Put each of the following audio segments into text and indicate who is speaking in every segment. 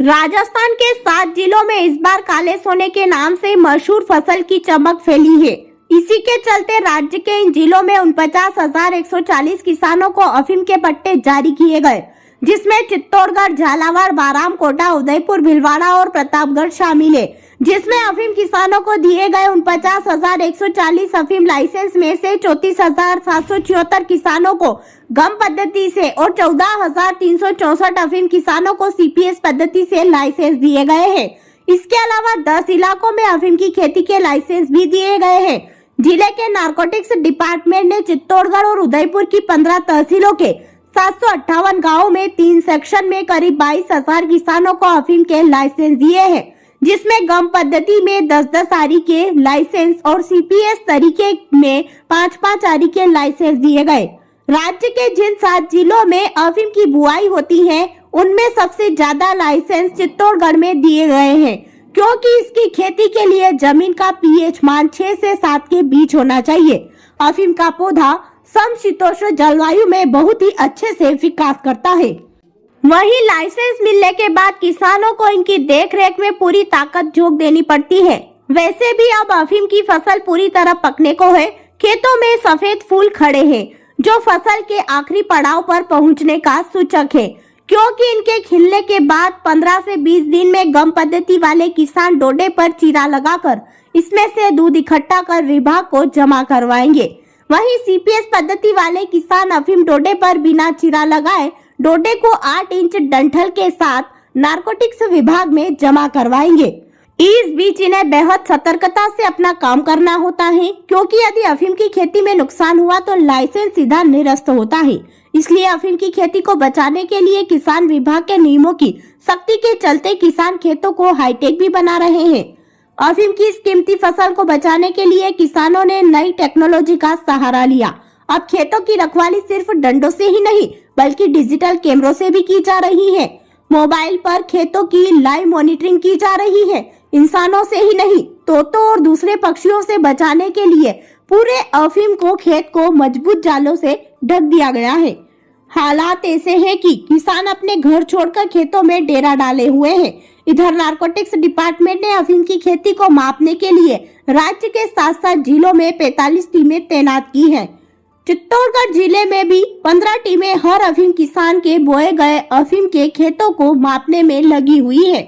Speaker 1: राजस्थान के 7 जिलों में इस बार काले सोने के नाम से मशहूर फसल की चमक फैली है। इसी के चलते राज्य के इन जिलों में 49,140 किसानों को अफीम के पट्टे जारी किए गए, जिसमें चित्तौड़गढ़, झालावाड़, बाराम, कोटा, उदयपुर, भीलवाड़ा और प्रतापगढ़ शामिल है। जिसमें अफीम किसानों को दिए गए 49,140 अफीम लाइसेंस में से 34,774 किसानों को गम पद्धति से और 14,364 अफीम किसानों को सीपीएस पद्धति से लाइसेंस दिए गए हैं। इसके अलावा 10 इलाकों में अफीम की खेती के लाइसेंस भी दिए गए हैं। जिले के नारकोटिक्स डिपार्टमेंट ने चित्तौड़गढ़ और उदयपुर की 15 तहसीलों के 758 गाँव में 3 सेक्शन में करीब 22,000 किसानों को अफीम के लाइसेंस दिए हैं, जिसमें गम पद्धति में 10-10 आरी के लाइसेंस और सीपीएस तरीके में 5-5 आरी के लाइसेंस दिए गए। राज्य के जिन 7 जिलों में अफीम की बुआई होती है, उनमें सबसे ज्यादा लाइसेंस चित्तौड़गढ़ में दिए गए हैं, क्योंकि इसकी खेती के लिए जमीन का पीएच मान 6 से 7 के बीच होना चाहिए। अफीम का पौधा समशीतोष्ण जलवायु में बहुत ही अच्छे से विकास करता है। वहीं लाइसेंस मिलने के बाद किसानों को इनकी देखरेख में पूरी ताकत झोंक देनी पड़ती है। वैसे भी अब अफीम की फसल पूरी तरह पकने को है। खेतों में सफेद फूल खड़े हैं, जो फसल के आखिरी पड़ाव पर पहुंचने का सूचक है, क्योंकि इनके खिलने के बाद 15 से 20 दिन में गम पद्धति वाले किसान डोडे पर चीरा लगाकर इसमें से दूध इकट्ठा कर विभाग को जमा करवाएंगे। वहीं सीपीएस पद्धति वाले किसान अफीम डोडे पर बिना चीरा लगाए डोडे को 8 इंच डंठल के साथ नारकोटिक्स विभाग में जमा करवाएंगे। इस बीच इन्हें बेहद सतर्कता से अपना काम करना होता है, क्योंकि यदि अफीम की खेती में नुकसान हुआ तो लाइसेंस सीधा निरस्त होता है। इसलिए अफीम की खेती को बचाने के लिए किसान विभाग के नियमों की सख्ती के चलते किसान खेतों को हाईटेक भी बना रहे हैं। अफीम की इस कीमती फसल को बचाने के लिए किसानों ने नई टेक्नोलॉजी का सहारा लिया। अब खेतों की रखवाली सिर्फ डंडों से ही नहीं, बल्कि डिजिटल कैमरों से भी की जा रही है। मोबाइल पर खेतों की लाइव मॉनिटरिंग की जा रही है। इंसानों से ही नहीं, तोतों और दूसरे पक्षियों से बचाने के लिए पूरे अफीम को खेत को मजबूत जालों से ढक दिया गया है। हालात ऐसे हैं कि किसान अपने घर छोड़कर खेतों में डेरा डाले हुए हैं। इधर नारकोटिक्स डिपार्टमेंट ने अफीम की खेती को मापने के लिए राज्य के 7 जिलों में 45 टीमें तैनात की हैं। चित्तौड़गढ़ जिले में भी 15 टीमें हर अफीम किसान के बोए गए अफीम के खेतों को मापने में लगी हुई है।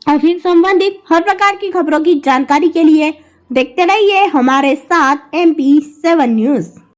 Speaker 1: अफीम संबंधित हर प्रकार की खबरों की जानकारी के लिए देखते रहिए हमारे साथ MP7 न्यूज।